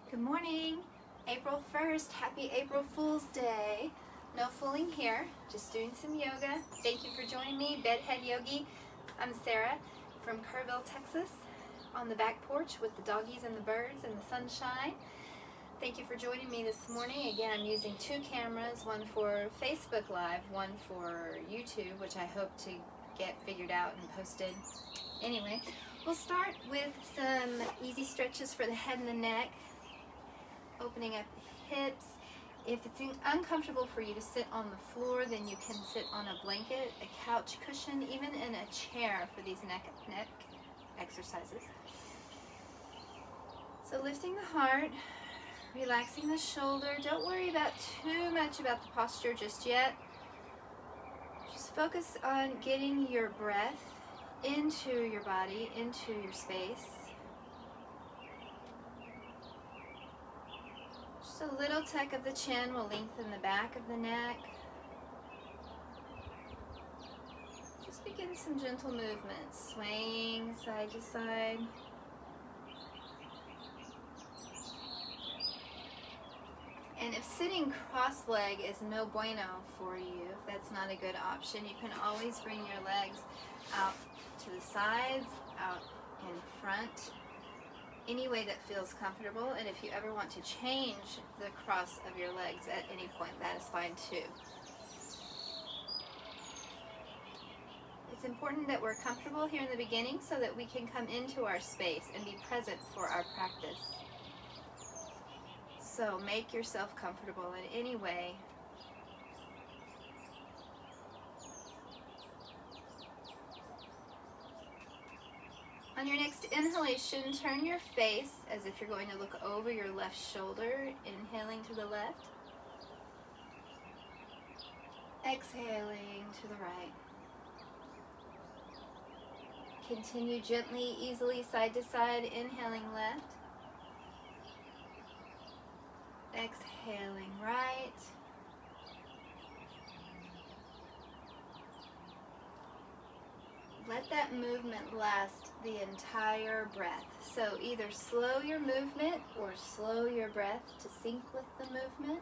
Good morning, April 1st. Happy April Fool's Day. No fooling here, just doing some yoga. Thank you for joining me, Bedhead Yogi. I'm Sarah from Kerrville, Texas, on the back porch with the doggies and the birds and the sunshine. Thank you for joining me this morning. Again, I'm using two cameras, one for Facebook Live, one for YouTube, which I hope to get figured out and posted. Anyway, we'll start with some easy stretches for the head and the neck. Opening up the hips. If it's uncomfortable for you to sit on the floor, then you can sit on a blanket, a couch cushion, even in a chair for these neck exercises. So lifting the heart, relaxing the shoulder. Don't worry about too much about the posture just yet. Just focus on getting your breath into your body, into your space. Just a little tuck of the chin will lengthen the back of the neck. Just begin some gentle movements, swaying side to side. And if sitting cross-legged is no bueno for you, if that's not a good option, you can always bring your legs out to the sides, out in front, any way that feels comfortable. And if you ever want to change the cross of your legs at any point, that is fine too. It's important that we're comfortable here in the beginning so that we can come into our space and be present for our practice. So make yourself comfortable in any way. On your next inhalation, turn your face as if you're going to look over your left shoulder, inhaling to the left. Exhaling to the right. Continue gently, easily, side to side, inhaling left. Exhaling right. Let that movement last the entire breath. So either slow your movement or slow your breath to sync with the movement.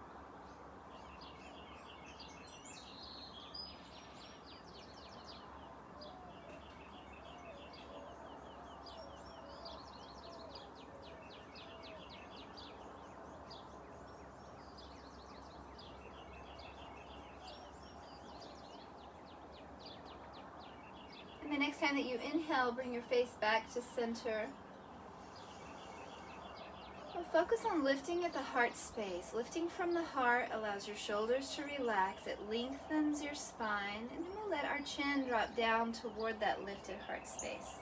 The next time that you inhale, bring your face back to center. We'll focus on lifting at the heart space. Lifting from the heart allows your shoulders to relax. It lengthens your spine. And then we'll let our chin drop down toward that lifted heart space.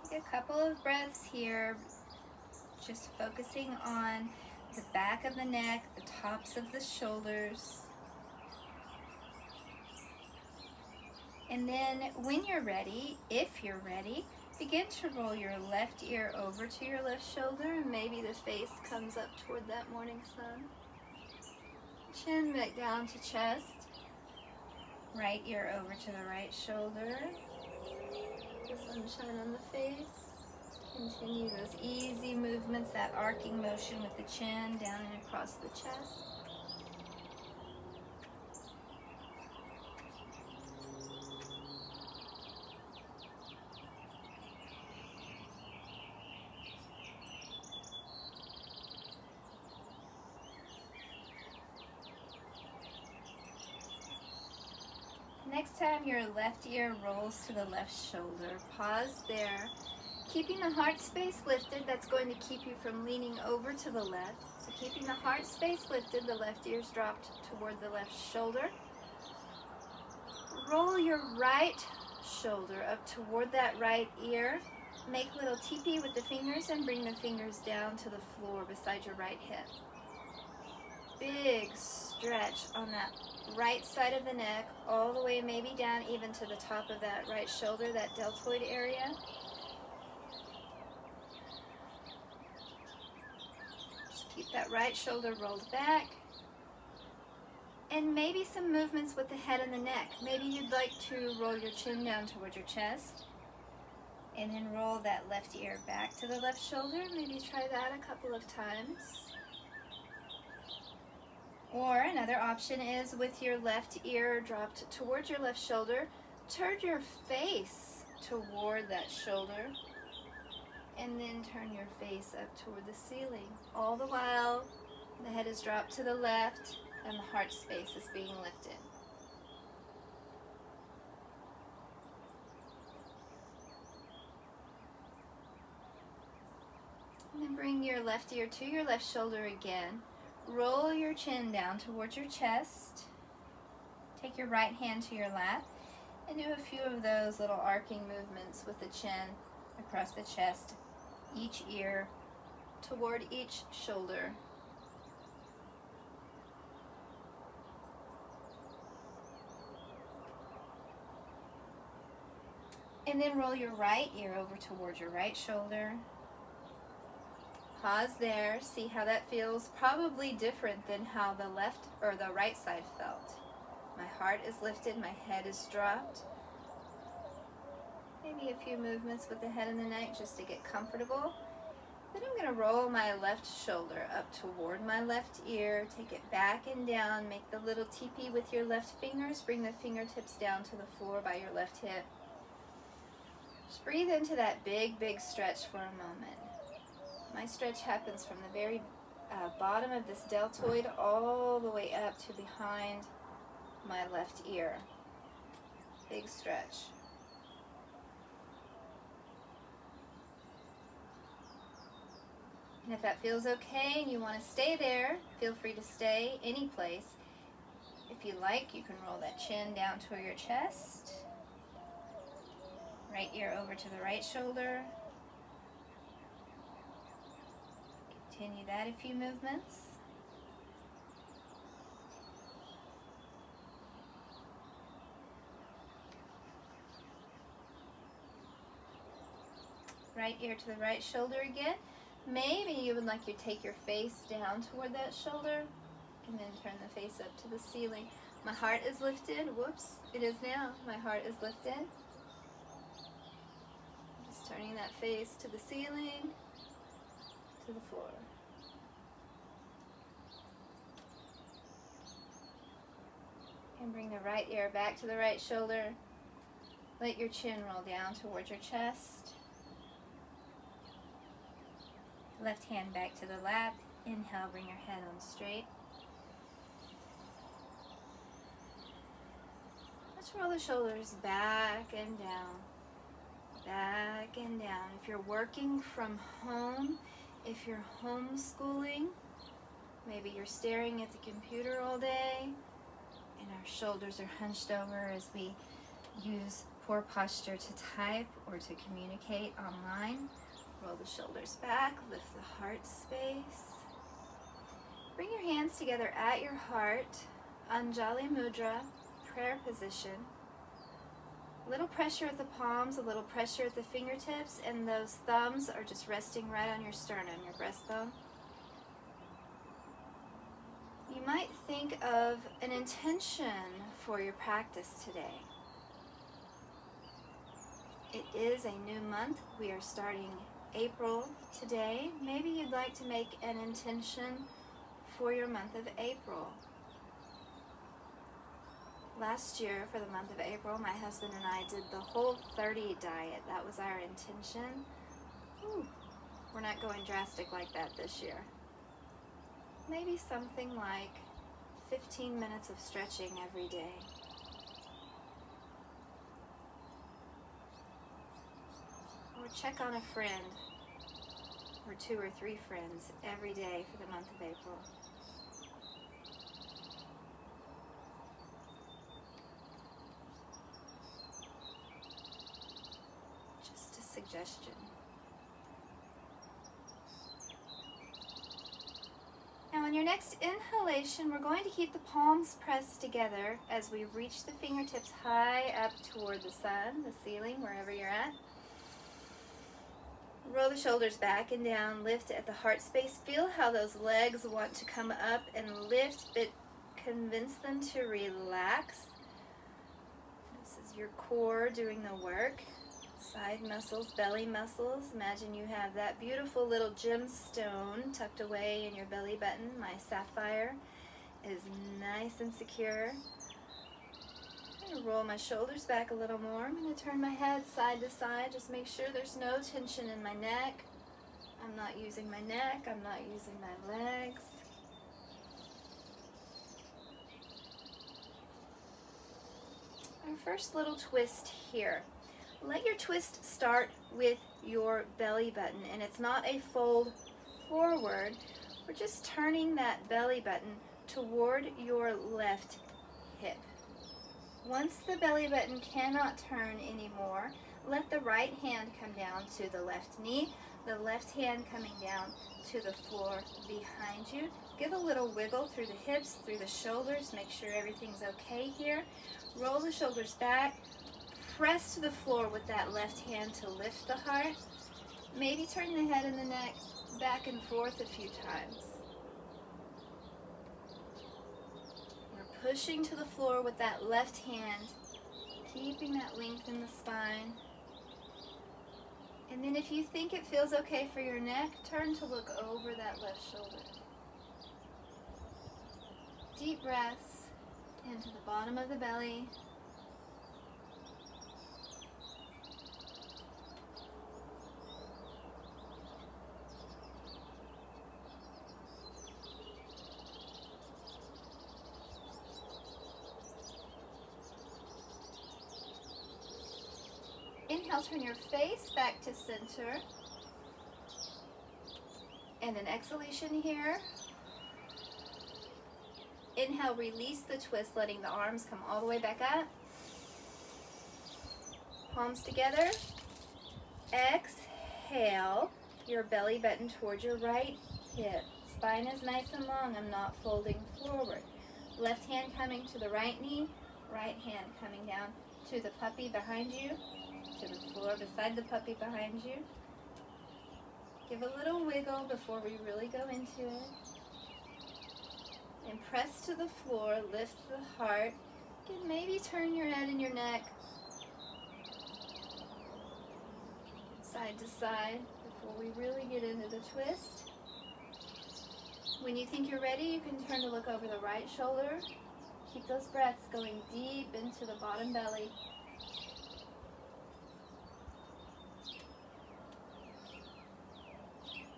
Take a couple of breaths here, just focusing on the back of the neck, the tops of the shoulders. And then when you're ready, if you're ready, begin to roll your left ear over to your left shoulder, and maybe the face comes up toward that morning sun. Chin back down to chest. Right ear over to the right shoulder. The sunshine on the face. Continue those easy movements, that arcing motion with the chin down and across the chest. Next time your left ear rolls to the left shoulder, pause there. Keeping the heart space lifted, that's going to keep you from leaning over to the left. So keeping the heart space lifted, the left ear's dropped toward the left shoulder. Roll your right shoulder up toward that right ear. Make a little teepee with the fingers and bring the fingers down to the floor beside your right hip. Big stretch on that right side of the neck, all the way maybe down even to the top of that right shoulder, that deltoid area. Keep that right shoulder rolled back. And maybe some movements with the head and the neck. Maybe you'd like to roll your chin down toward your chest. And then roll that left ear back to the left shoulder. Maybe try that a couple of times. Or another option is with your left ear dropped towards your left shoulder, turn your face toward that shoulder and then turn your face up toward the ceiling. All the while, the head is dropped to the left and the heart space is being lifted. And then bring your left ear to your left shoulder again. Roll your chin down towards your chest. Take your right hand to your lap and do a few of those little arcing movements with the chin across the chest, each ear toward each shoulder. And then roll your right ear over towards your right shoulder. Pause there, see how that feels. Probably different than how the left or the right side felt. My heart is lifted, my head is dropped. Maybe a few movements with the head and the neck just to get comfortable. Then I'm going to roll my left shoulder up toward my left ear. Take it back and down. Make the little teepee with your left fingers. Bring the fingertips down to the floor by your left hip. Just breathe into that big, big stretch for a moment. My stretch happens from the very bottom of this deltoid all the way up to behind my left ear. Big stretch. And if that feels okay and you want to stay there, feel free to stay any place. If you like, you can roll that chin down to your chest. Right ear over to the right shoulder. Continue that a few movements. Right ear to the right shoulder again. Maybe you would like to take your face down toward that shoulder and then turn the face up to the ceiling. My heart is lifted. Whoops, it is now. My heart is lifted. Just turning that face to the ceiling, to the floor. And bring the right ear back to the right shoulder. Let your chin roll down towards your chest. Left hand back to the lap. Inhale, bring your head on straight. Let's roll the shoulders back and down. Back and down. If you're working from home, if you're homeschooling, maybe you're staring at the computer all day and our shoulders are hunched over as we use poor posture to type or to communicate online. Roll the shoulders back, lift the heart space. Bring your hands together at your heart, Anjali Mudra, prayer position. A little pressure at the palms, a little pressure at the fingertips, and those thumbs are just resting right on your sternum, your breastbone. You might think of an intention for your practice today. It is a new month. We are starting April today. Maybe you'd like to make an intention for your month of April. Last year, for the month of April, my husband and I did the Whole30 diet. That was our intention. We're not going drastic like that this year. Maybe something like 15 minutes of stretching every day. Or check on a friend, or 2 or 3 friends every day for the month of April. Just a suggestion. Now on your next inhalation, we're going to keep the palms pressed together as we reach the fingertips high up toward the sun, the ceiling, wherever you're at. Roll the shoulders back and down, lift at the heart space. Feel how those legs want to come up and lift, but convince them to relax. This is your core doing the work. Side muscles, belly muscles. Imagine you have that beautiful little gemstone tucked away in your belly button. My sapphire is nice and secure. I'm going to roll my shoulders back a little more. I'm going to turn my head side to side. Just make sure there's no tension in my neck. I'm not using my neck. I'm not using my legs. Our first little twist here. Let your twist start with your belly button, and it's not a fold forward. We're just turning that belly button toward your left hip. Once the belly button cannot turn anymore, let the right hand come down to the left knee, the left hand coming down to the floor behind you. Give a little wiggle through the hips, through the shoulders. Make sure everything's okay here. Roll the shoulders back. Press to the floor with that left hand to lift the heart. Maybe turn the head and the neck back and forth a few times. We're pushing to the floor with that left hand, keeping that length in the spine. And then if you think it feels okay for your neck, turn to look over that left shoulder. Deep breaths into the bottom of the belly. Inhale, turn your face back to center. And an exhalation here. Inhale, release the twist, letting the arms come all the way back up. Palms together. Exhale, your belly button towards your right hip. Spine is nice and long. I'm not folding forward. Left hand coming to the right knee. Right hand coming down to the puppy behind you. To the floor beside the puppy behind you. Give a little wiggle before we really go into it. And press to the floor, lift the heart. Again, maybe turn your head and your neck side to side before we really get into the twist. When you think you're ready, you can turn to look over the right shoulder. Keep those breaths going deep into the bottom belly.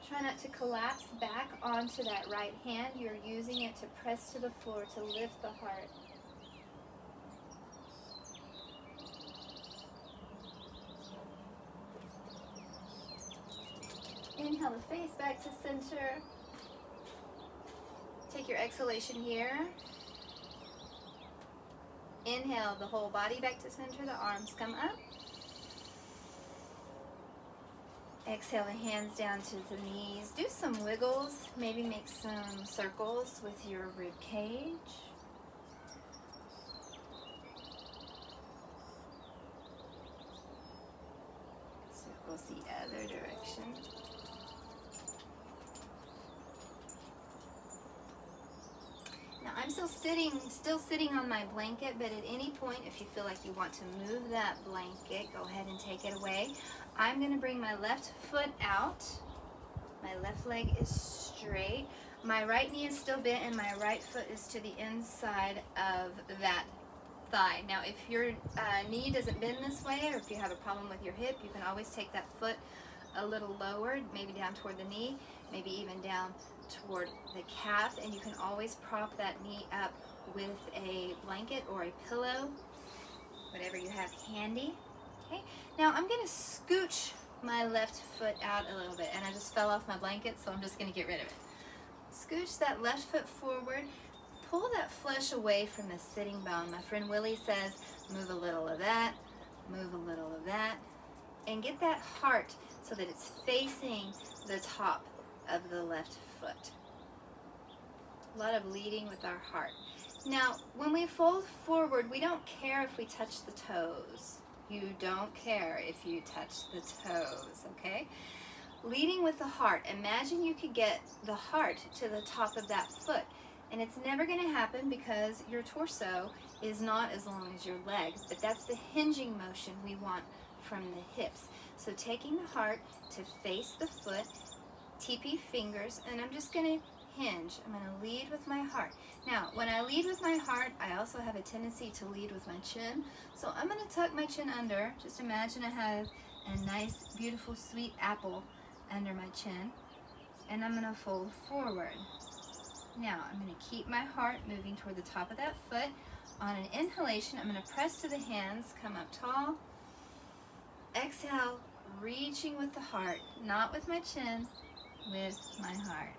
Try not to collapse back onto that right hand. You're using it to press to the floor to lift the heart. Inhale the face back to center. Take your exhalation here. Inhale the whole body back to center. The arms come up. Exhale the hands down to the knees. Do some wiggles. Maybe make some circles with your rib cage. Circles the other direction. Now I'm still sitting on my blanket, but at any point, if you feel like you want to move that blanket, go ahead and take it away. I'm going to bring my left foot out. My left leg is straight. My right knee is still bent and my right foot is to the inside of that thigh. Now if your knee doesn't bend this way, or if you have a problem with your hip, you can always take that foot a little lower, maybe down toward the knee, maybe even down toward the calf, and you can always prop that knee up with a blanket or a pillow, whatever you have handy. Okay, now I'm going to scooch my left foot out a little bit, and I just fell off my blanket, so I'm just going to get rid of it. Scooch that left foot forward, pull that flesh away from the sitting bone. My friend Willie says, move a little of that, move a little of that, and get that heart so that it's facing the top of the left foot. A lot of leading with our heart. Now, when we fold forward, we don't care if we touch the toes. You don't care if you touch the toes, okay? Leading with the heart. Imagine you could get the heart to the top of that foot. And it's never going to happen because your torso is not as long as your leg. But that's the hinging motion we want from the hips. So taking the heart to face the foot, TP fingers, and I'm just going to hinge. I'm going to lead with my heart. Now, when I lead with my heart, I also have a tendency to lead with my chin. So I'm going to tuck my chin under. Just imagine I have a nice, beautiful, sweet apple under my chin. And I'm going to fold forward. Now, I'm going to keep my heart moving toward the top of that foot. On an inhalation, I'm going to press to the hands, come up tall. Exhale, reaching with the heart, not with my chin, with my heart.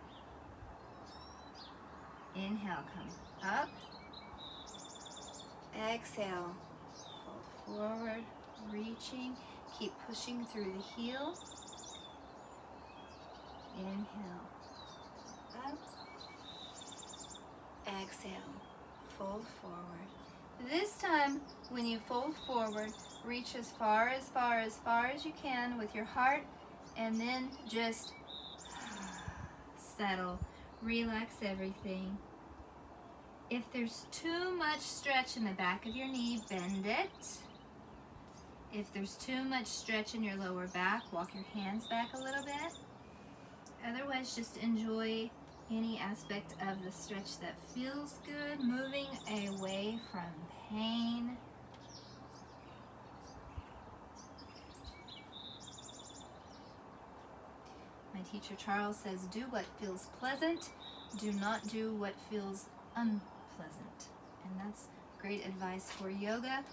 Inhale, come up. Exhale, fold forward, reaching. Keep pushing through the heel. Inhale, up. Exhale, fold forward. This time, when you fold forward, reach as far as you can with your heart, and then just settle, relax everything. If there's too much stretch in the back of your knee, bend it. If there's too much stretch in your lower back, walk your hands back a little bit. Otherwise, just enjoy any aspect of the stretch that feels good, moving away from pain. My teacher Charles says, do what feels pleasant, do not do what feels unpleasant. And that's great advice for yoga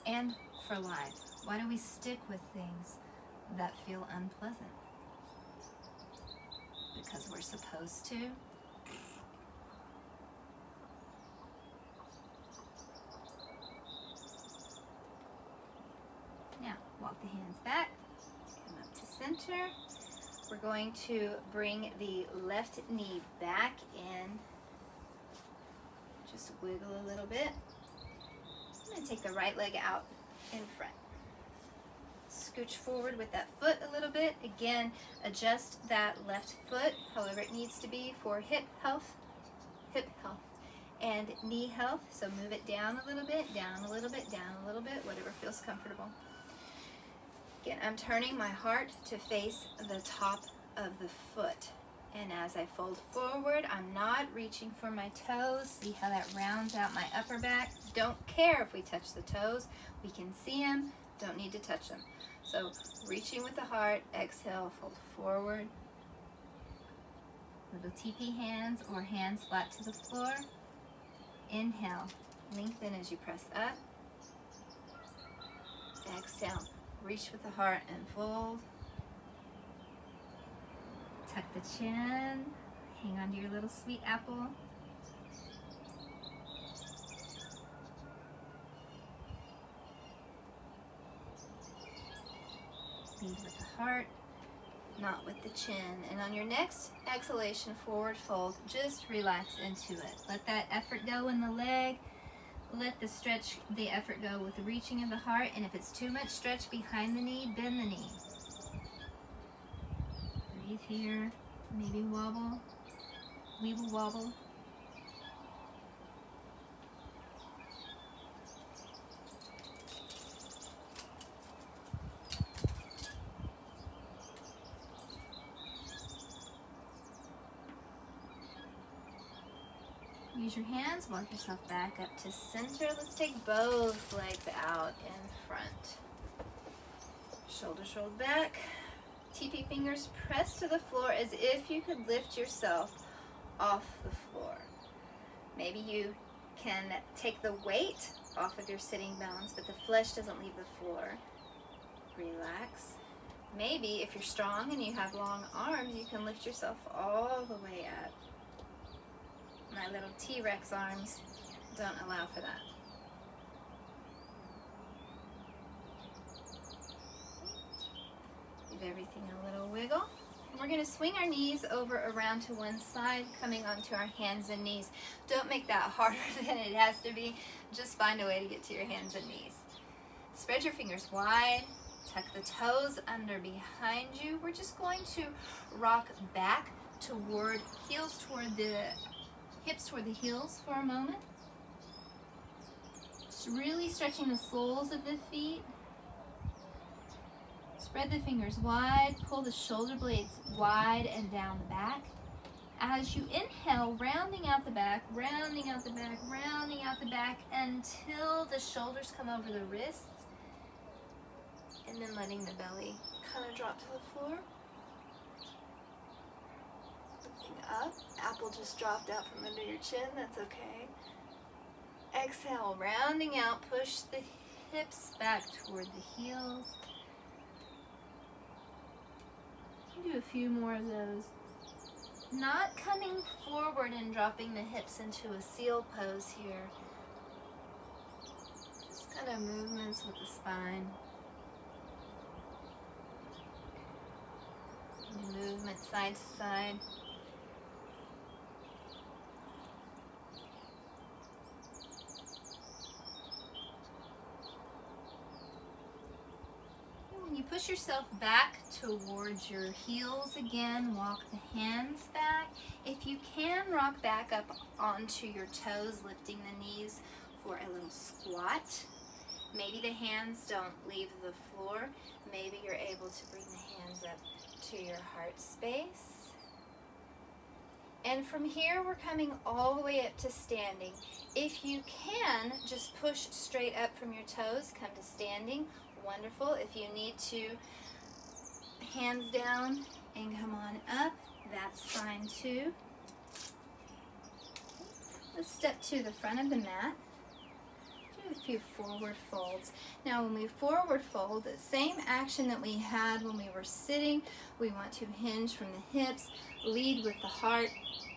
and for life. Why do we stick with things that feel unpleasant? Because we're supposed to. Now, walk the hands back, come up to center. We're going to bring the left knee back in. Just wiggle a little bit. I'm going to take the right leg out in front. Scooch forward with that foot a little bit. Again, adjust that left foot however it needs to be for hip health, and knee health. So move it down a little bit, down a little bit, down a little bit, whatever feels comfortable. Again, I'm turning my heart to face the top of the foot. And as I fold forward, I'm not reaching for my toes. See how that rounds out my upper back? Don't care if we touch the toes. We can see them, don't need to touch them. So reaching with the heart, exhale, fold forward. Little TP hands or hands flat to the floor. Inhale, lengthen as you press up. Exhale, reach with the heart and fold. Tuck the chin, hang on to your little sweet apple. Lead with the heart, not with the chin. And on your next exhalation, forward fold, just relax into it. Let that effort go in the leg. Let the effort go with the reaching of the heart. And if it's too much stretch behind the knee, bend the knee. Breathe here, maybe wobble, weeble wobble. Use your hands, walk yourself back up to center. Let's take both legs out in front. Shoulder back. TP fingers press to the floor as if you could lift yourself off the floor. Maybe you can take the weight off of your sitting bones, but the flesh doesn't leave the floor. Relax. Maybe if you're strong and you have long arms, you can lift yourself all the way up. My little T-Rex arms don't allow for that. Give everything a little wiggle. And we're going to swing our knees over around to one side, coming onto our hands and knees. Don't make that harder than it has to be. Just find a way to get to your hands and knees. Spread your fingers wide. Tuck the toes under behind you. We're just going to rock back toward hips toward the heels for a moment. Just really stretching the soles of the feet. Spread the fingers wide, pull the shoulder blades wide and down the back. As you inhale, rounding out the back, rounding out the back, rounding out the back until the shoulders come over the wrists. And then letting the belly kind of drop to the floor. Lifting up. Apple just dropped out from under your chin, that's okay. Exhale, rounding out, push the hips back toward the heels. Do a few more of those. Not coming forward and dropping the hips into a seal pose here. Just kind of movements with the spine. Movement side to side. When you push yourself back towards your heels again, walk the hands back. If you can, rock back up onto your toes, lifting the knees for a little squat. Maybe the hands don't leave the floor. Maybe you're able to bring the hands up to your heart space. And from here, we're coming all the way up to standing. If you can, just push straight up from your toes, come to standing. Wonderful. If you need to, hands down and come on up, that's fine too. Let's step to the front of the mat. Do a few forward folds. Now when we forward fold, the same action that we had when we were sitting, we want to hinge from the hips, lead with the heart,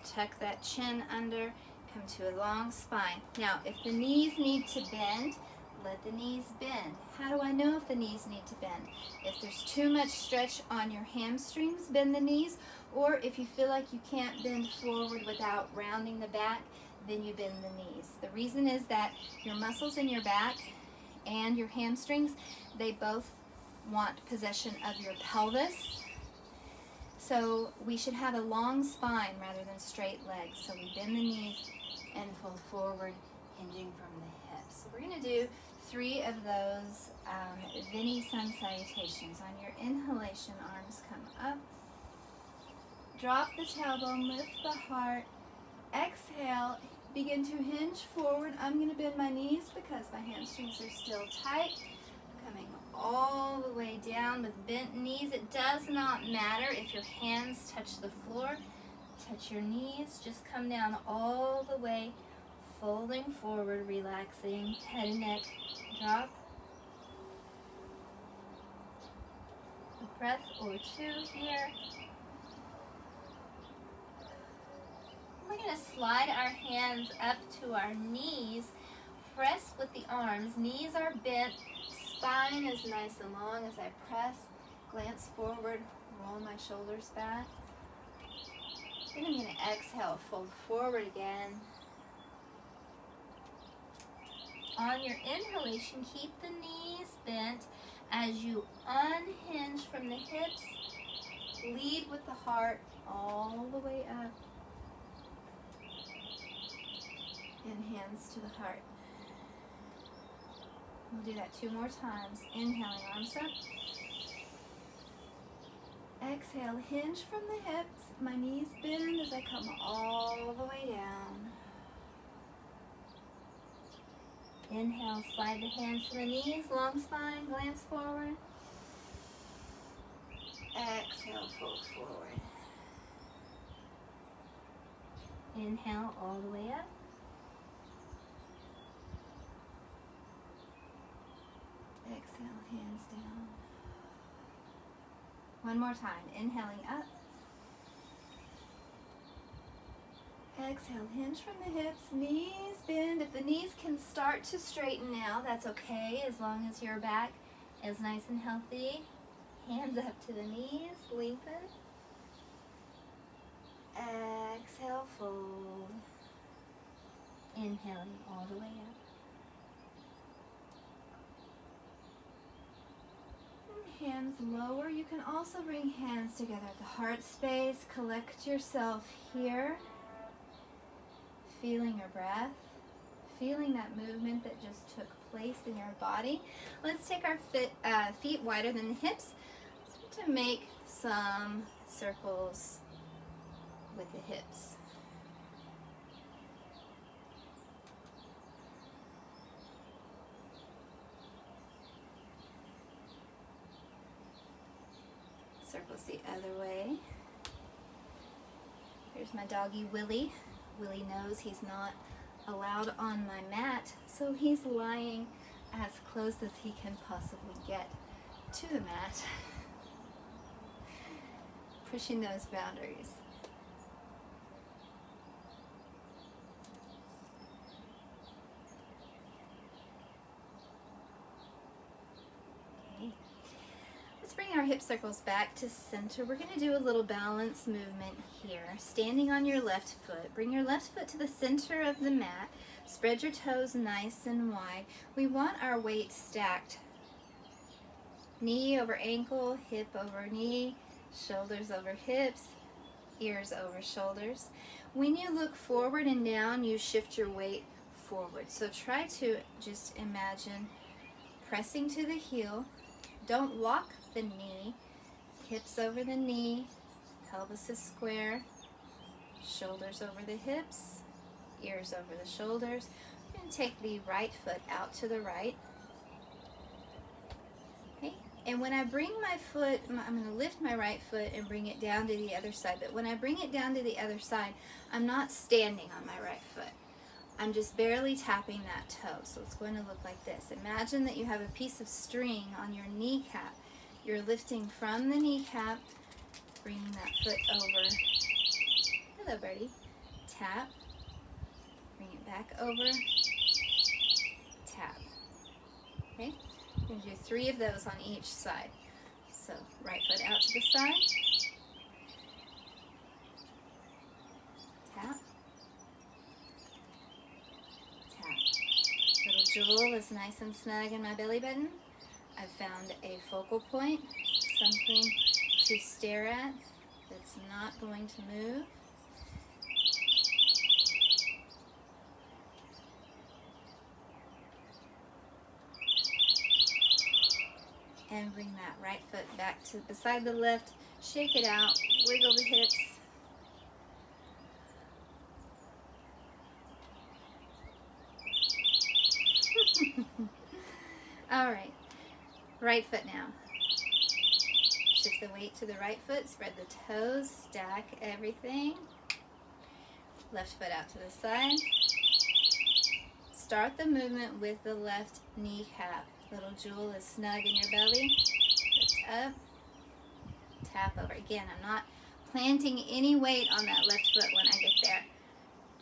tuck that chin under, come to a long spine. Now if the knees need to bend, let the knees bend. How do I know if the knees need to bend? If there's too much stretch on your hamstrings, bend the knees, or if you feel like you can't bend forward without rounding the back, then you bend the knees. The reason is that your muscles in your back and your hamstrings, they both want possession of your pelvis. So we should have a long spine rather than straight legs. So we bend the knees and fold forward, hinging from the hips. So we're going to do 3 of those Vinny Sun Salutations. On your inhalation, arms come up. Drop the tailbone, lift the heart. Exhale, begin to hinge forward. I'm going to bend my knees because my hamstrings are still tight. Coming all the way down with bent knees. It does not matter if your hands touch the floor. Touch your knees. Just come down all the way, folding forward, relaxing, head and neck drop. A breath or 2 here. We're going to slide our hands up to our knees, press with the arms, knees are bent, spine is nice and long as I press, glance forward, roll my shoulders back. Then I'm going to exhale, fold forward again. On your inhalation, keep the knees bent as you unhinge from the hips, lead with the heart all the way up. And hands to the heart. We'll do that 2 more times. Inhaling, arms up. Exhale, hinge from the hips. My knees bend as I come all the way down. Inhale, slide the hands to the knees, long spine, glance forward. Exhale, fold forward. Inhale all the way up. Exhale, hands down. One more time. Inhaling up. Exhale, hinge from the hips, knees bend. If the knees can start to straighten now, that's okay, as long as your back is nice and healthy. Hands up to the knees, lengthen. Exhale, fold. Inhaling all the way up. Hands lower. You can also bring hands together at the heart space. Collect yourself here. Feeling your breath. Feeling that movement that just took place in your body. Let's take our feet wider than the hips to make some circles with the hips. Circles the other way. Here's my doggy Willie. Willie knows he's not allowed on my mat, so he's lying as close as he can possibly get to the mat, pushing those boundaries. Bring our hip circles back to center. We're going to do a little balance movement here. Standing on your left foot. Bring your left foot to the center of the mat. Spread your toes nice and wide. We want our weight stacked. Knee over ankle, hip over knee, shoulders over hips, ears over shoulders. When you look forward and down, you shift your weight forward. So try to just imagine pressing to the heel. Don't lock the knee, hips over the knee, pelvis is square, shoulders over the hips, ears over the shoulders. I'm going to take the right foot out to the right. Okay, and when I bring my foot, I'm going to lift my right foot and bring it down to the other side. But when I bring it down to the other side, I'm not standing on my right foot. I'm just barely tapping that toe. So it's going to look like this. Imagine that you have a piece of string on your kneecap. You're lifting from the kneecap, bringing that foot over. Hello, birdie. Tap. Bring it back over. Tap. Okay? We're going to do 3 of those on each side. So right foot out to the side. Tap. Tap. Little jewel is nice and snug in my belly button. I've found a focal point, something to stare at that's not going to move. And bring that right foot back to beside the left, shake it out, wiggle the hips. All right. Right foot now. Shift the weight to the right foot, spread the toes, stack everything. Left foot out to the side. Start the movement with the left kneecap. Little jewel is snug in your belly. Lift up. Tap over. Again, I'm not planting any weight on that left foot when I get there.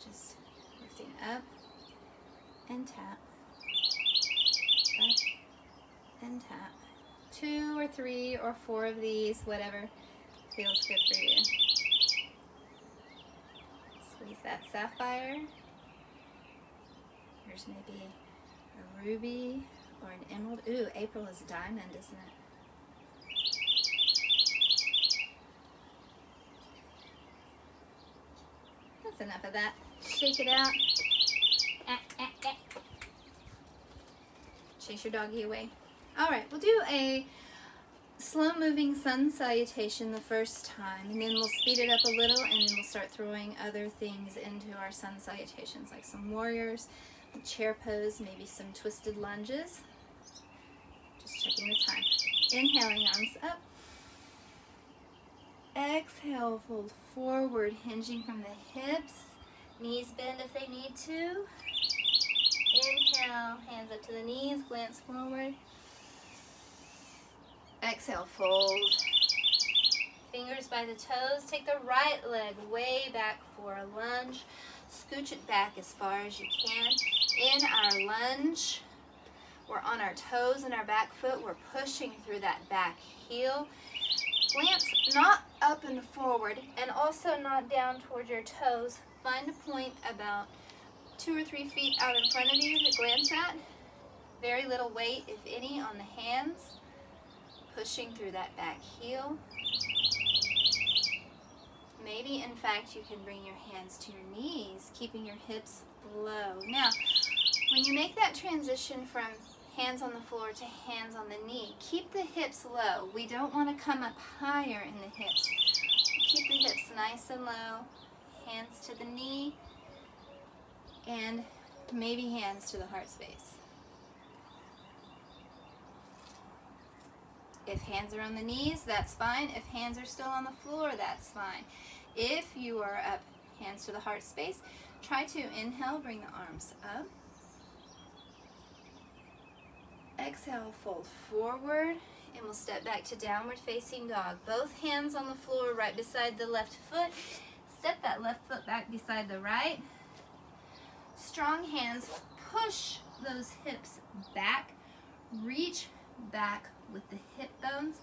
Just lifting up and tap. Up and tap. 2 or 3 or 4 of these, whatever feels good for you. Squeeze that sapphire. Here's maybe a ruby or an emerald. Ooh, April is diamond, isn't it? That's enough of that. Shake it out. Chase your doggy away. All right, we'll do a slow-moving sun salutation the first time, and then we'll speed it up a little, and then we'll start throwing other things into our sun salutations, like some warriors, a chair pose, maybe some twisted lunges. Just checking the time. Inhaling, arms up. Exhale, fold forward, hinging from the hips. Knees bend if they need to. Inhale, hands up to the knees, glance forward. Exhale, fold. Fingers by the toes. Take the right leg way back for a lunge. Scooch it back as far as you can. In our lunge, we're on our toes and our back foot. We're pushing through that back heel. Glance not up and forward, and also not down toward your toes. Find a point about 2 or 3 feet out in front of you to glance at. Very little weight, if any, on the hands. Pushing through that back heel. Maybe, in fact, you can bring your hands to your knees, keeping your hips low. Now, When you make that transition from hands on the floor to hands on the knee, keep the hips low. We don't want to come up higher in the hips. Keep the hips nice and low, hands to the knee, and maybe hands to the heart space. If hands are on the knees, that's fine. If hands are still on the floor, that's fine. If you are up, hands to the heart space, try to inhale, bring the arms up. Exhale, fold forward, and we'll step back to downward facing dog. Both hands on the floor right beside the left foot. Step that left foot back beside the right. Strong hands, push those hips back. Reach back with the hip bones.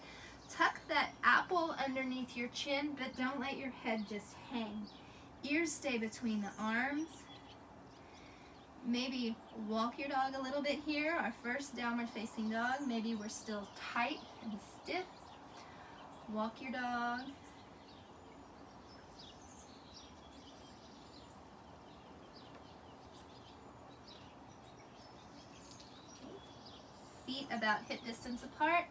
Tuck that apple underneath your chin, but don't let your head just hang. Ears stay between the arms. Maybe walk your dog a little bit here, our first downward facing dog. Maybe we're still tight and stiff. Walk your dog. Feet about hip distance apart.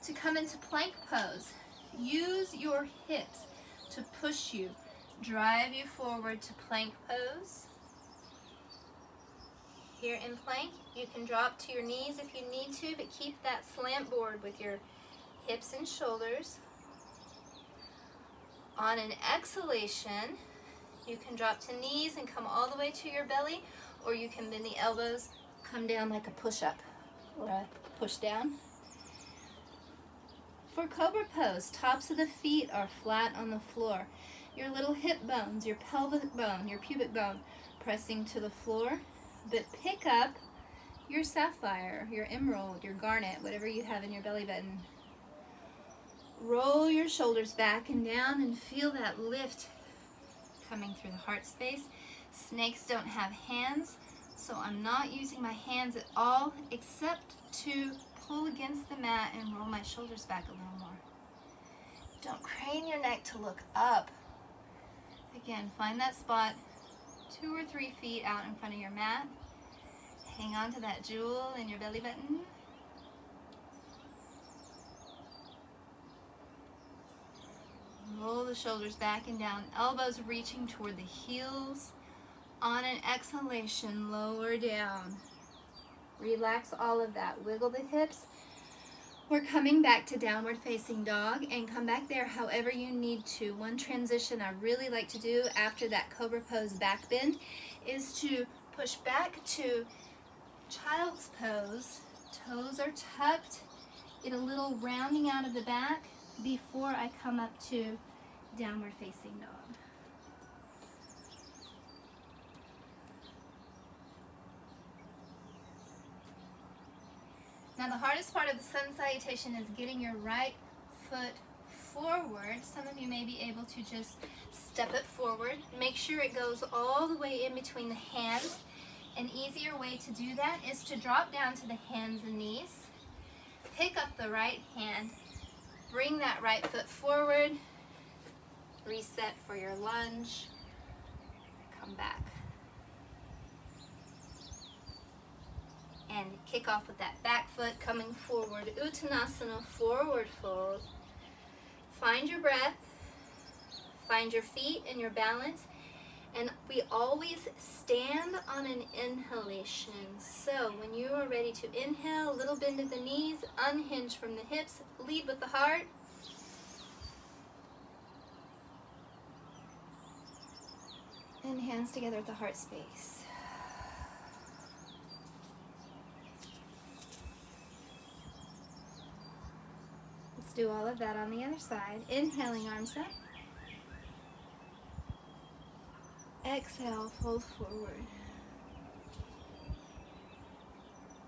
To come into plank pose, use your hips to push you, drive you forward to plank pose. Here in plank, you can drop to your knees if you need to, but keep that slant board with your hips and shoulders. On an exhalation, you can drop to knees and come all the way to your belly, or you can bend the elbows, come down like a push-up or a push down. For cobra pose, tops of the feet are flat on the floor. Your little hip bones, your pelvic bone, your pubic bone pressing to the floor. But pick up your sapphire, your emerald, your garnet, whatever you have in your belly button. Roll your shoulders back and down and feel that lift coming through the heart space. Snakes don't have hands, so I'm not using my hands at all except to pull against the mat and roll my shoulders back a little more. Don't crane your neck to look up. Again, find that spot 2 or 3 feet out in front of your mat. Hang on to that jewel in your belly button. Roll the shoulders back and down, elbows reaching toward the heels. On an exhalation, lower down. Relax all of that. Wiggle the hips. We're coming back to downward facing dog, and come back there however you need to. One transition I really like to do after that cobra pose back bend is to push back to child's pose. Toes are tucked. Get a little rounding out of the back before I come up to downward facing dog. Now the hardest part of the sun salutation is getting your right foot forward. Some of you may be able to just step it forward. Make sure it goes all the way in between the hands. An easier way to do that is to drop down to the hands and knees. Pick up the right hand. Bring that right foot forward. Reset for your lunge. Come back. And kick off with that back foot coming forward. Uttanasana, forward fold. Find your breath. Find your feet and your balance. And we always stand on an inhalation. So when you are ready to inhale, a little bend at the knees, unhinge from the hips, lead with the heart. And hands together at the heart space. Let's do all of that on the other side. Inhaling, arms up. Exhale, fold forward.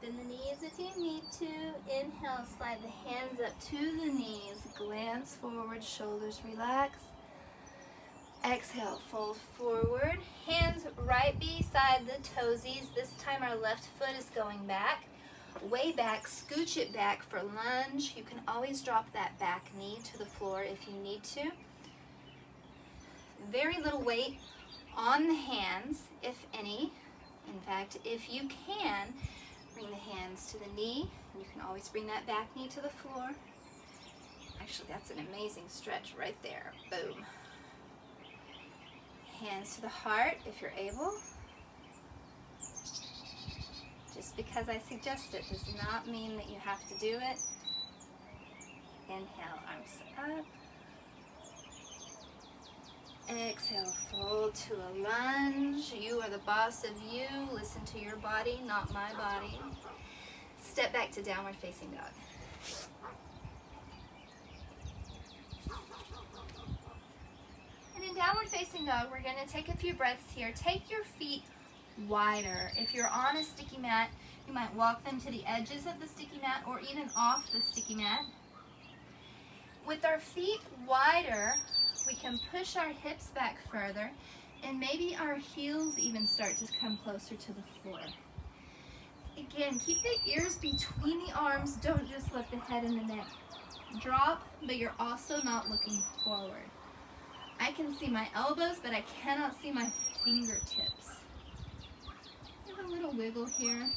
Bend the knees if you need to. Inhale, slide the hands up to the knees. Glance forward, shoulders relax. Exhale, fold forward. Hands right beside the toesies. This time our left foot is going back. Way back, scooch it back for lunge. You can always drop that back knee to the floor if you need to. Very little weight on the hands, if any. In fact, if you can, bring the hands to the knee. You can always bring that back knee to the floor. Actually, that's an amazing stretch right there. Boom. Hands to the heart if you're able. Just because I suggest it does not mean that you have to do it. Inhale, arms up. Exhale, fold to a lunge. You are the boss of you. Listen to your body, not my body. Step back to downward facing dog. And in downward facing dog, we're going to take a few breaths here. Take your feet wider. If you're on a sticky mat, you might walk them to the edges of the sticky mat or even off the sticky mat. With our feet wider, we can push our hips back further, and maybe our heels even start to come closer to the floor. Again, keep the ears between the arms. Don't just let the head and the neck drop, but you're also not looking forward. I can see my elbows, but I cannot see my fingertips. Give a little wiggle here.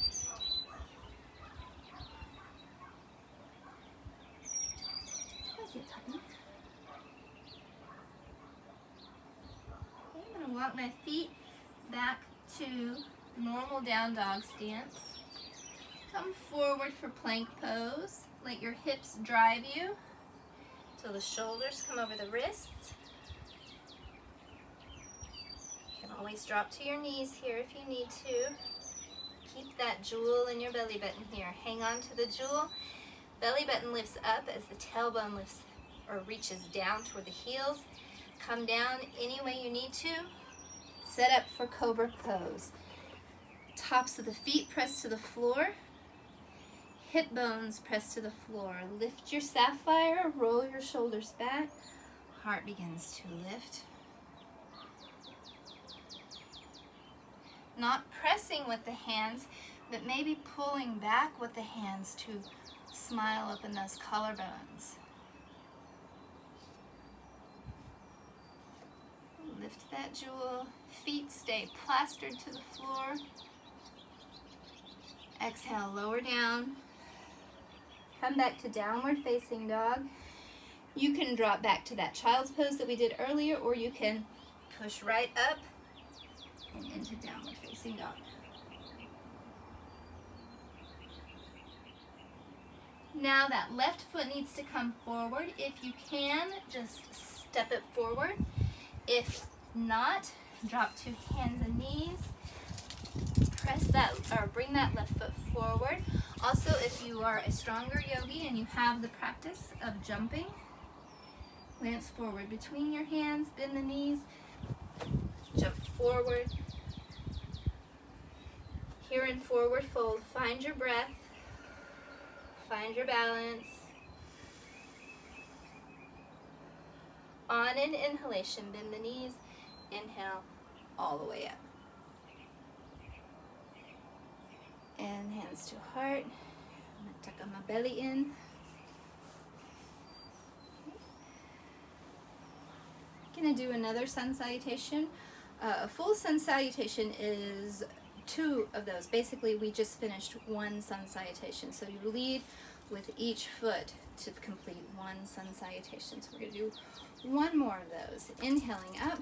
That's it, puppy. Okay, I'm going to walk my feet back to normal down dog stance. Come forward for plank pose. Let your hips drive you till the shoulders come over the wrists. You can always drop to your knees here if you need to. Keep that jewel in your belly button here. Hang on to the jewel. Belly button lifts up as the tailbone lifts or reaches down toward the heels. Come down any way you need to. Set up for cobra pose. Tops of the feet press to the floor. Hip bones press to the floor. Lift your sapphire, roll your shoulders back. Heart begins to lift. Not pressing with the hands, but maybe pulling back with the hands to smile up in those collarbones. Lift that jewel. Feet stay plastered to the floor. Exhale, lower down. Come back to downward facing dog. You can drop back to that child's pose that we did earlier, or you can push right up and into downward facing dog. Now that left foot needs to come forward. If you can, just step it forward. If not, drop to hands and knees. Press that or bring that left foot forward. Also, if you are a stronger yogi and you have the practice of jumping, glance forward between your hands, bend the knees, jump forward. Here in forward fold, find your breath, find your balance. On an inhalation, bend the knees, inhale all the way up. And hands to heart. I'm going to tuck my belly in. Going to do another sun salutation. A full sun salutation is two of those. Basically, we just finished one sun salutation. So you lead with each foot to complete one sun salutation. So we're going to do one more of those. Inhaling up.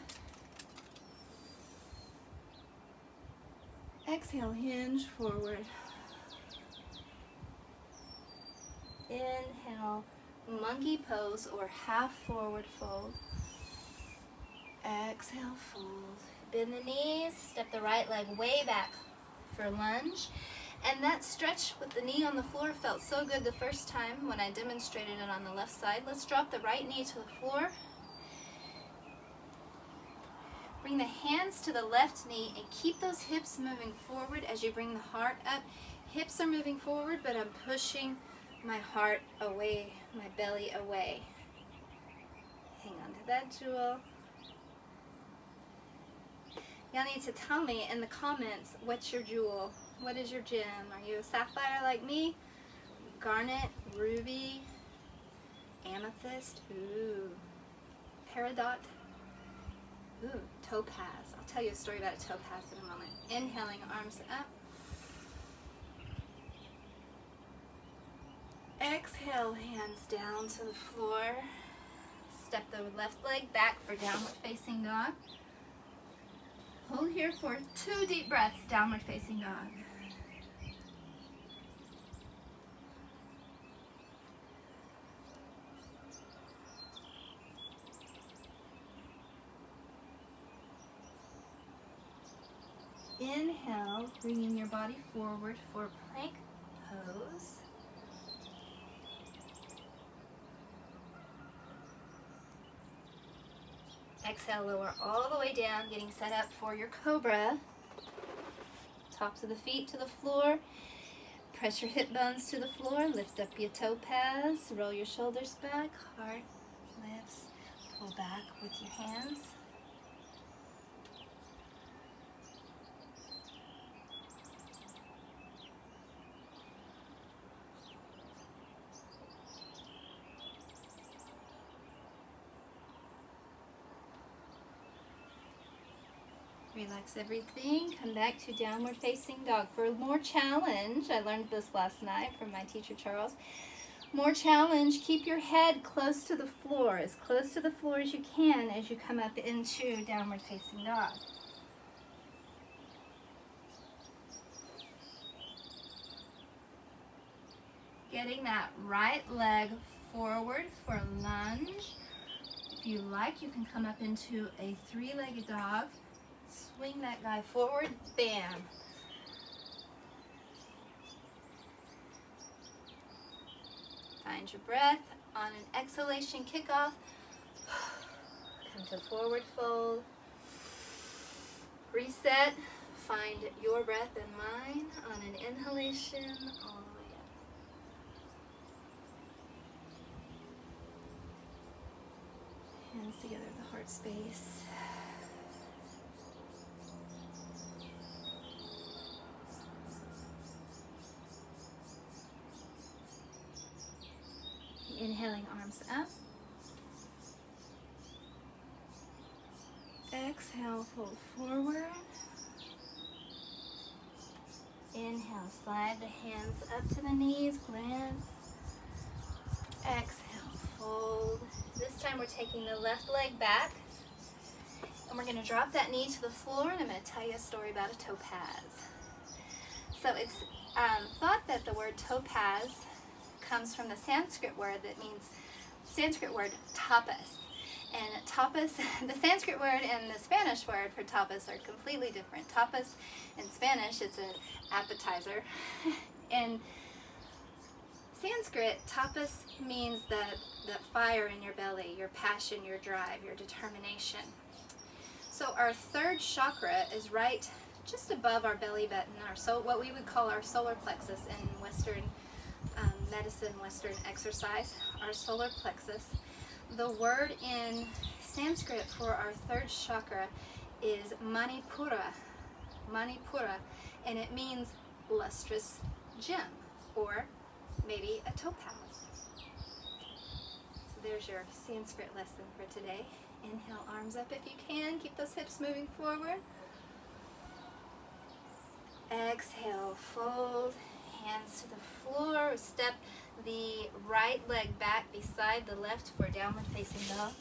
Exhale, hinge forward. Inhale, monkey pose or half forward fold. Exhale, fold. Bend the knees, step the right leg way back for lunge. And that stretch with the knee on the floor felt so good the first time when I demonstrated it on the left side. Let's drop the right knee to the floor. Bring the hands to the left knee and keep those hips moving forward as you bring the heart up. Hips are moving forward, but I'm pushing my heart away, my belly away. Hang on to that jewel. Y'all need to tell me in the comments, what's your jewel? What is your gem? Are you a sapphire like me? Garnet, ruby, amethyst, ooh, peridot. Ooh, topaz. I'll tell you a story about a topaz in a moment. Inhaling, arms up. Exhale, hands down to the floor. Step the left leg back for downward facing dog. Hold here for 2 deep breaths, downward facing dog. Inhale, bringing your body forward for plank pose. Exhale, lower all the way down, getting set up for your cobra. Tops of the feet to the floor. Press your hip bones to the floor. Lift up your topaz. Roll your shoulders back. Heart lifts. Pull back with your hands. Relax everything. Come back to downward facing dog. For more challenge, I learned this last night from my teacher Charles. More challenge, keep your head close to the floor, as close to the floor as you can as you come up into downward facing dog. Getting that right leg forward for lunge. If you like, you can come up into a 3-legged dog. Swing that guy forward, bam. Find your breath. On an exhalation, kick off. Come to forward fold. Reset. Find your breath and mine on an inhalation all the way up. Hands together at the heart space. Inhaling, arms up. Exhale, fold forward. Inhale, slide the hands up to the knees, glance. Exhale, fold. This time we're taking the left leg back. And we're going to drop that knee to the floor, and I'm going to tell you a story about a topaz. So it's thought that the word topaz comes from the Sanskrit word that means, Sanskrit word tapas. And tapas, the Sanskrit word and the Spanish word for tapas are completely different. Tapas in Spanish is an appetizer. In Sanskrit, tapas means the fire in your belly, your passion, your drive, your determination. So our third chakra is right just above our belly button, what we would call our solar plexus in Western medicine, Western exercise, our solar plexus. The word in Sanskrit for our third chakra is Manipura, and it means lustrous gem, or maybe a topaz. So there's your Sanskrit lesson for today. Inhale, arms up if you can. Keep those hips moving forward. Exhale, fold. Hands to the floor. Step the right leg back beside the left for downward facing dog.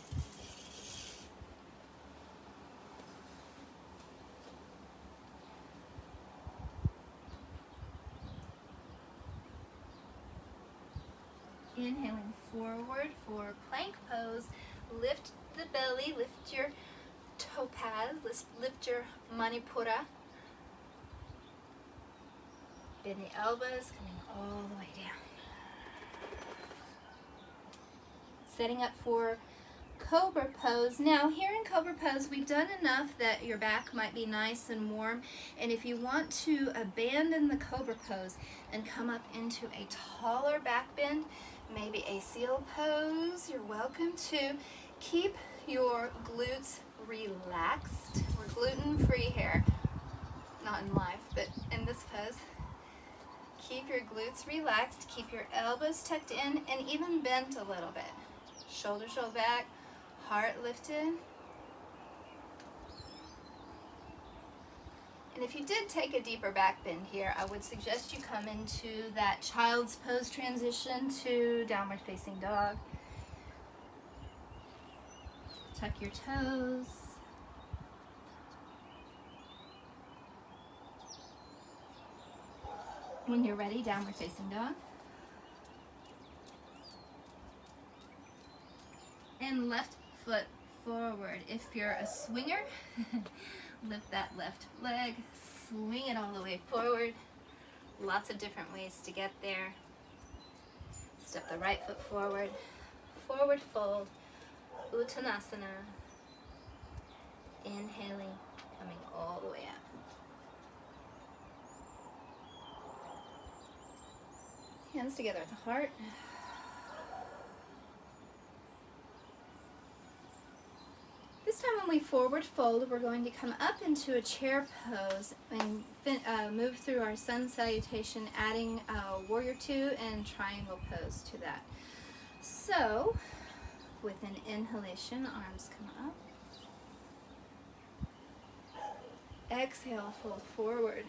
Inhaling forward for plank pose. Lift the belly, lift your topaz, lift your Manipura. Bend the elbows, coming all the way down. Setting up for cobra pose. Now here in cobra pose, we've done enough that your back might be nice and warm. And if you want to abandon the cobra pose and come up into a taller back bend, maybe a seal pose, you're welcome to. Keep your glutes relaxed. We're gluten-free here. Not in life, but in this pose. Keep your glutes relaxed, keep your elbows tucked in, and even bent a little bit. Shoulders roll back, heart lifted. And if you did take a deeper back bend here, I would suggest you come into that child's pose transition to downward facing dog. Tuck your toes. When you're ready, downward facing dog. And left foot forward. If you're a swinger, lift that left leg, swing it all the way forward. Lots of different ways to get there. Step the right foot forward, forward fold, Uttanasana. Inhaling, coming all the way up. Hands together at the heart. This time when we forward fold, we're going to come up into a chair pose and move through our sun salutation, adding warrior two and triangle pose to that. So, with an inhalation, arms come up. Exhale, fold forward.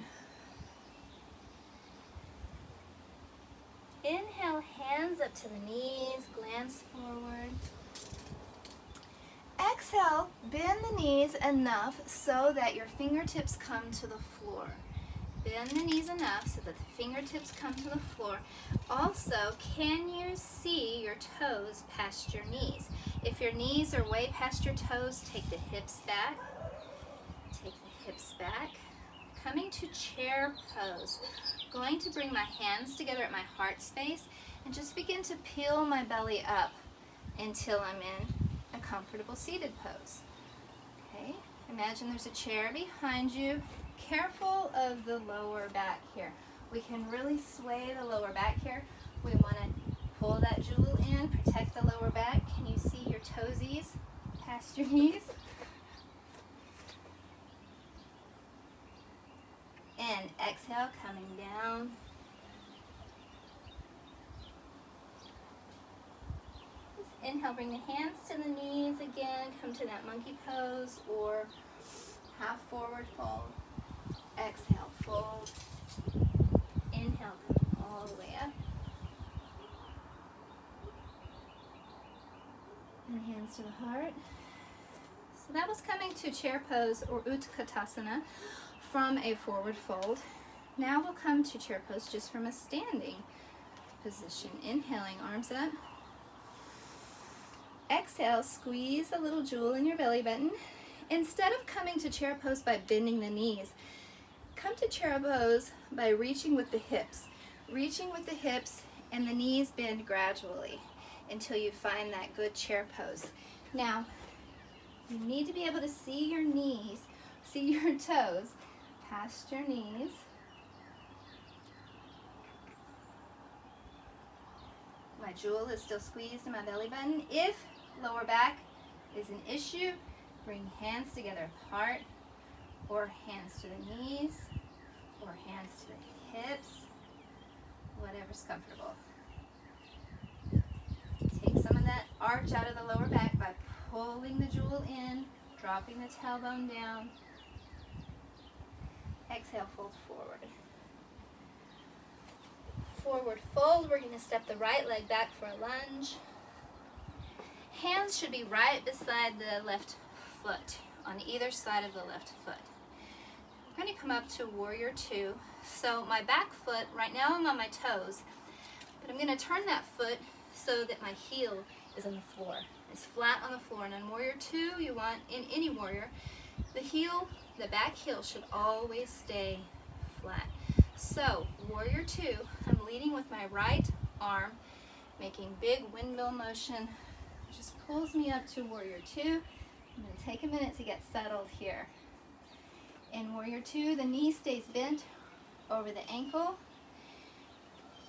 Inhale, hands up to the knees, glance forward. Exhale, bend the knees enough so that your fingertips come to the floor. Bend the knees enough so that the fingertips come to the floor. Also, can you see your toes past your knees? If your knees are way past your toes, take the hips back. Take the hips back. Coming to chair pose. Going to bring my hands together at my heart space and just begin to peel my belly up until I'm in a comfortable seated pose. Okay, imagine there's a chair behind you. Careful of the lower back here. We can really sway the lower back here. We want to pull that jewel in, protect the lower back. Can you see your toesies past your knees? And exhale, coming down. Inhale, bring the hands to the knees again. Come to that monkey pose or half forward fold. Exhale, fold. Inhale, come all the way up. And hands to the heart. So that was coming to chair pose or Utkatasana from a forward fold. Now we'll come to chair pose just from a standing position. Inhaling, arms up. Exhale, squeeze a little jewel in your belly button. Instead of coming to chair pose by bending the knees, come to chair pose by reaching with the hips. Reaching with the hips and the knees bend gradually until you find that good chair pose. Now, you need to be able to see your knees, see your toes past your knees. My jewel is still squeezed in my belly button. If lower back is an issue, bring hands together at the heart, or hands to the knees, or hands to the hips, whatever's comfortable. Take some of that arch out of the lower back by pulling the jewel in, dropping the tailbone down. Exhale, fold forward. Forward fold, we're going to step the right leg back for a lunge. Hands should be right beside the left foot, on either side of the left foot. We're going to come up to warrior two. So my back foot, right now I'm on my toes, but I'm going to turn that foot so that my heel is on the floor. It's flat on the floor. And on warrior two, you want, in any warrior, the heel, the back heel should always stay flat. So, warrior two, I'm leading with my right arm, making big windmill motion, which just pulls me up to warrior two. I'm going to take a minute to get settled here. In warrior two, the knee stays bent over the ankle.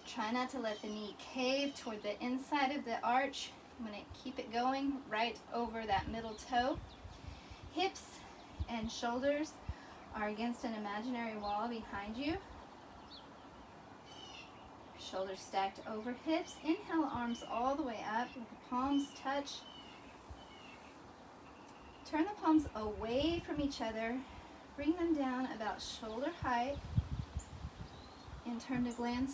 Try not to let the knee cave toward the inside of the arch. I'm going to keep it going right over that middle toe. Hips and shoulders are against an imaginary wall behind you. Shoulders stacked over hips. Inhale, arms all the way up with the palms touch. Turn the palms away from each other. Bring them down about shoulder height and turn the head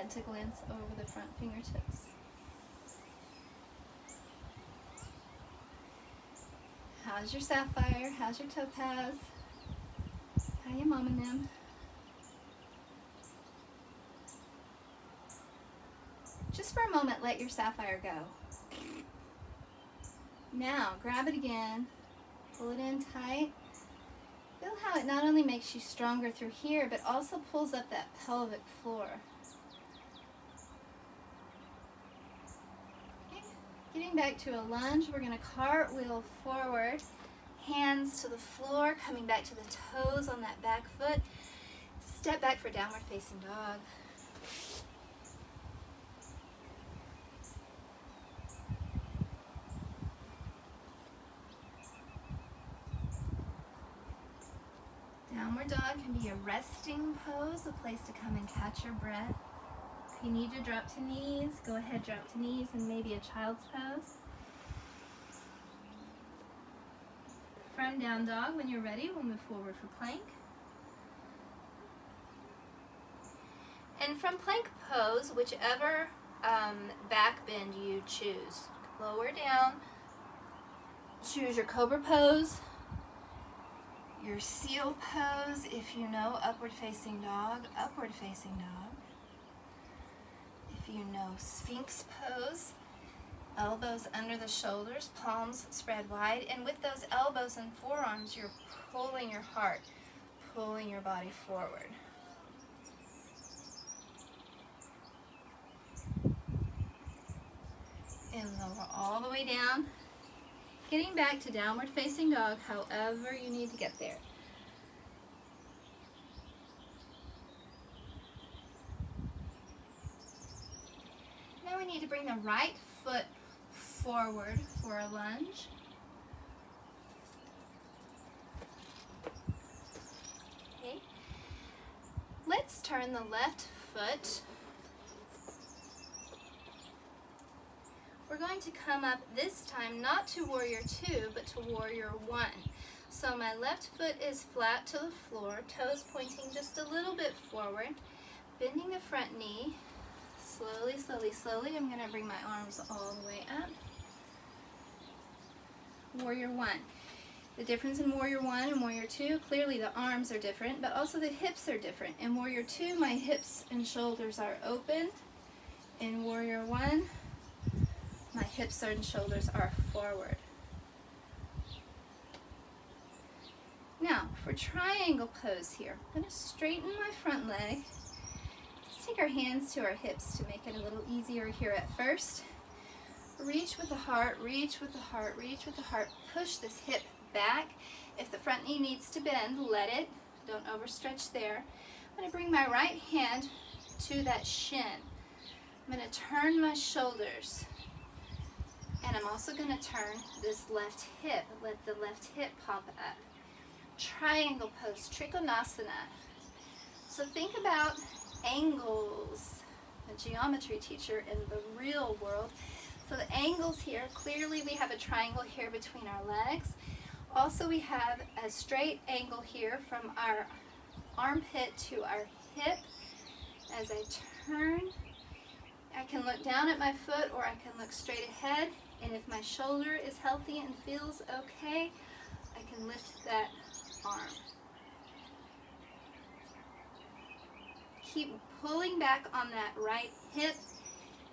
to glance over the front fingertips. How's your sapphire? How's your topaz? How you momming them? Just for a moment, let your sapphire go. Now, grab it again, pull it in tight. Feel how it not only makes you stronger through here, but also pulls up that pelvic floor. Okay. Getting back to a lunge, we're going to cartwheel forward, hands to the floor, coming back to the toes on that back foot. Step back for downward facing dog. Downward dog can be a resting pose, a place to come and catch your breath. If you need to drop to knees, go ahead, drop to knees, and maybe a child's pose. From down dog, when you're ready, we'll move forward for plank. And from plank pose, whichever back bend you choose. Lower down, choose your cobra pose, your seal pose, if you know upward facing dog, upward facing dog. If you know sphinx pose, elbows under the shoulders, palms spread wide, and with those elbows and forearms, you're pulling your heart, pulling your body forward. And lower all the way down. Getting back to downward facing dog, however you need to get there. Now we need to bring the right foot forward for a lunge. Okay. Let's turn the left foot. We're going to come up this time not to warrior two, but to warrior one. So my left foot is flat to the floor, toes pointing just a little bit forward, bending the front knee. Slowly, slowly, slowly, I'm going to bring my arms all the way up. Warrior one. The difference in warrior one and warrior two, clearly the arms are different, but also the hips are different. In warrior two, my hips and shoulders are open. In warrior one, my hips and shoulders are forward. Now, for triangle pose here, I'm going to straighten my front leg. Let's take our hands to our hips to make it a little easier here at first. Reach with the heart, reach with the heart, reach with the heart. Push this hip back. If the front knee needs to bend, let it. Don't overstretch there. I'm going to bring my right hand to that shin. I'm going to turn my shoulders. And I'm also going to turn this left hip. Let the left hip pop up. Triangle pose, Trikonasana. So think about angles. A geometry teacher in the real world. So the angles here, clearly we have a triangle here between our legs. Also we have a straight angle here from our armpit to our hip. As I turn, I can look down at my foot or I can look straight ahead. And if my shoulder is healthy and feels okay, I can lift that arm. Keep pulling back on that right hip.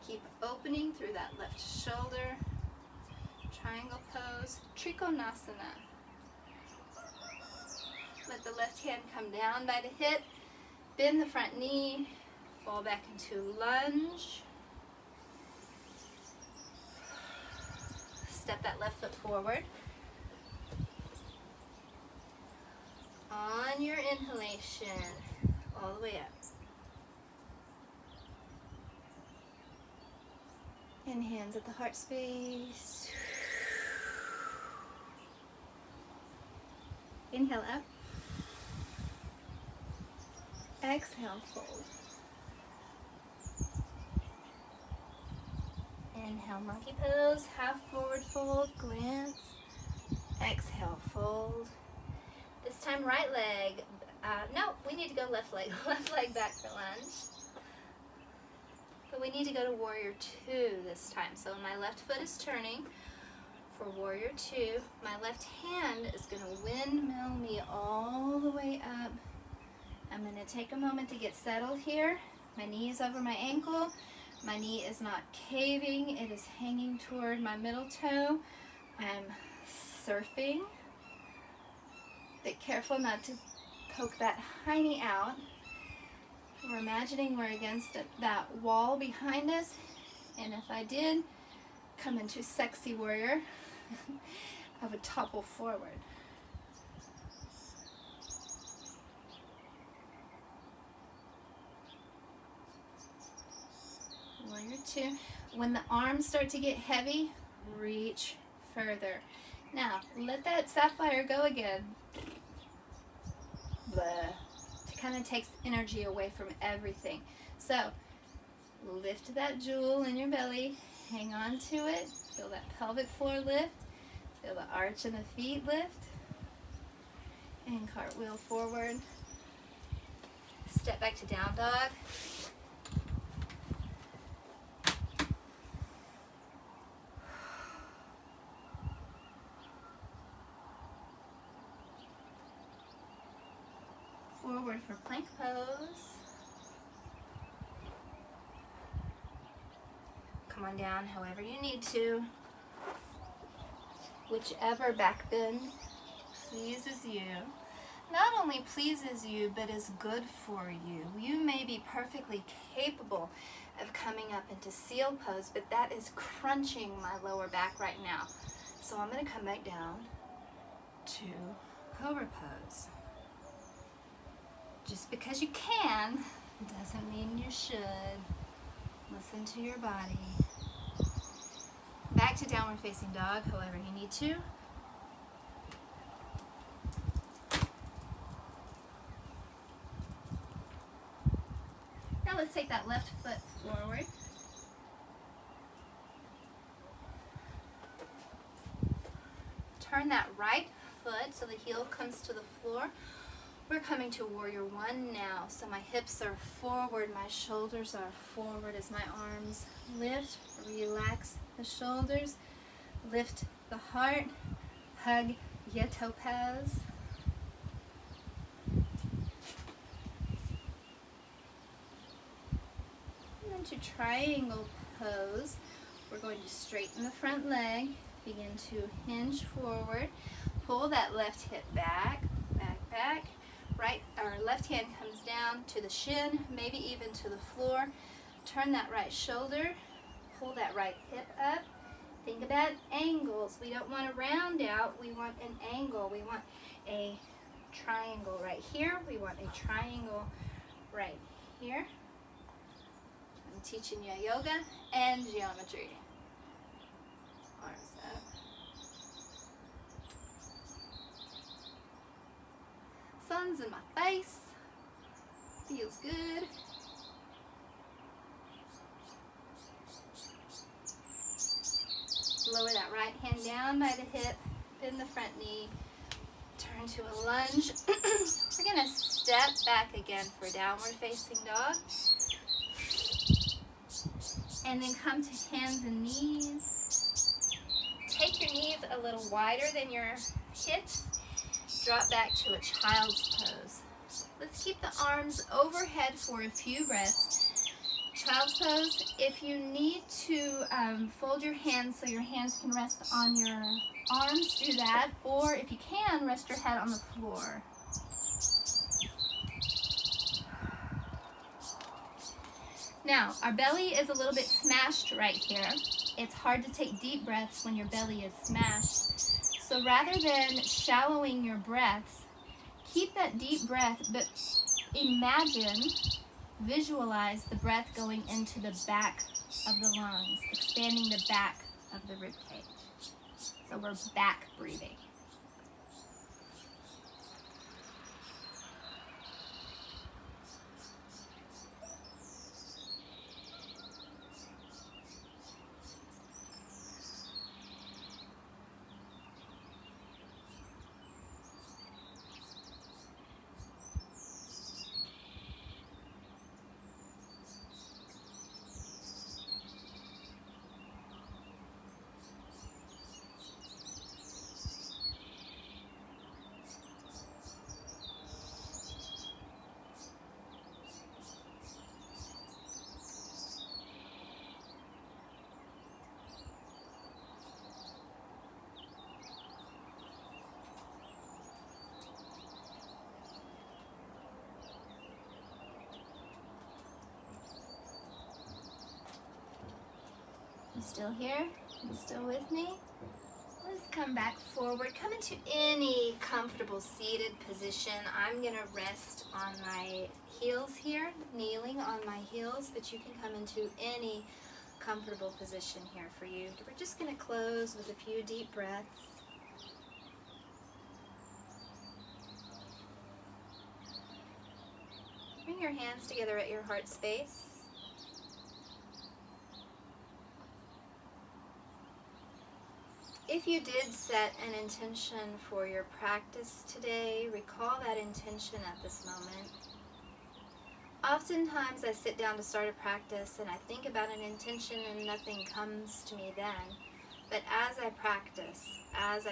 Keep opening through that left shoulder. Triangle pose, Trikonasana. Let the left hand come down by the hip. Bend the front knee. Fall back into lunge. Step that left foot forward. On your inhalation, all the way up. And hands at the heart space. Inhale up. Exhale, fold. Inhale, monkey pose, half forward fold, glance. Exhale, fold. time, right leg. No, we need to go left leg. Left leg back for lunge. But we need to go to warrior two this time. So my left foot is turning for warrior two. My left hand is going to windmill me all the way up. I'm going to take a moment to get settled here. My knee is over my ankle. My knee is not caving. It is hanging toward my middle toe. I'm surfing. Be careful not to poke that high knee out. We're imagining we're against that wall behind us, and if I did come into sexy warrior, I would topple forward. Warrior two. When the arms start to get heavy, reach further. Now, let that sapphire go again. Blah. It kind of takes energy away from everything. So, lift that jewel in your belly. Hang on to it. Feel that pelvic floor lift. Feel the arch in the feet lift. And cartwheel forward. Step back to down dog. Forward for plank pose. Come on down however you need to. Whichever back bend pleases you. Not only pleases you, but is good for you. You may be perfectly capable of coming up into seal pose, but that is crunching my lower back right now. So I'm going to come back down to cobra pose. Just because you can doesn't mean you should. Listen to your body. Back to downward facing dog, however you need to. Now let's take that left foot forward. Turn that right foot so the heel comes to the floor. We're coming to warrior one now. So my hips are forward, my shoulders are forward as my arms lift. Relax the shoulders, lift the heart, hug your topaz. And then to triangle pose, we're going to straighten the front leg, begin to hinge forward, pull that left hip back, back, back. Right, our left hand comes down to the shin, maybe even to the floor. Turn that right shoulder, pull that right hip up. Think about angles. We don't want a round out, we want an angle. We want a triangle right here. We want a triangle right here. I'm teaching you yoga and geometry. Arms up. Sun's in my face. Feels good. Lower that right hand down by the hip, bend the front knee, turn to a lunge. We're going to step back again for downward facing dog. And then come to hands and knees. Take your knees a little wider than your hips. Drop back to a child's pose. Let's keep the arms overhead for a few breaths. Child's pose, if you need to fold your hands so your hands can rest on your arms, do that. Or if you can, rest your head on the floor. Now, our belly is a little bit smashed right here. It's hard to take deep breaths when your belly is smashed. So rather than shallowing your breaths, keep that deep breath, but imagine, visualize the breath going into the back of the lungs, expanding the back of the rib cage. So we're back breathing. You still here? You still with me? Let's come back forward. Come into any comfortable seated position. I'm going to rest on my heels here, kneeling on my heels, but you can come into any comfortable position here for you. We're just going to close with a few deep breaths. Bring your hands together at your heart space. If you did set an intention for your practice today, recall that intention at this moment. Oftentimes I sit down to start a practice and I think about an intention and nothing comes to me then. But as I practice, it's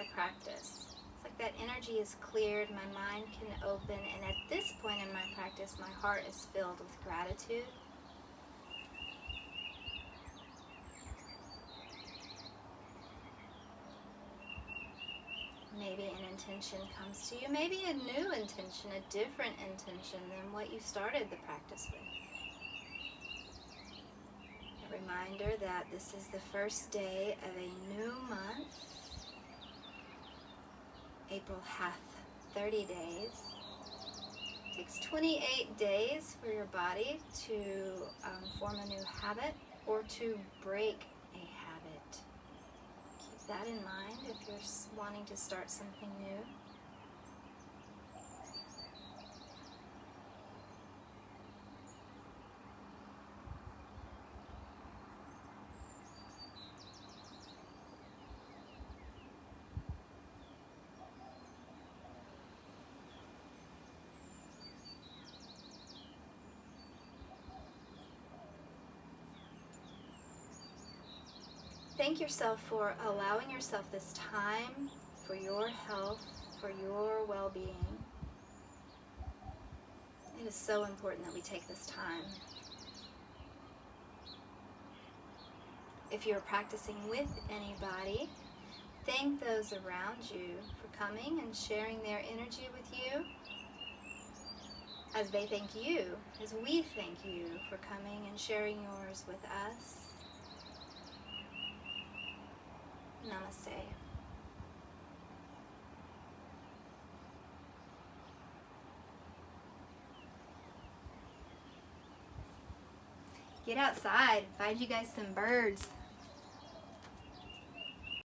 like that energy is cleared, my mind can open, and at this point in my practice, my heart is filled with gratitude. Maybe an intention comes to you, maybe a new intention, a different intention than what you started the practice with. A reminder that this is the first day of a new month. April hath 30 days. It takes 28 days for your body to form a new habit or to break a habit. Keep that in mind if you're wanting to start something new. Thank yourself for allowing yourself this time for your health, for your well-being. It is so important that we take this time. If you're practicing with anybody, thank those around you for coming and sharing their energy with you, as they thank you, as we thank you for coming and sharing yours with us. Namaste. Get outside, find you guys some birds.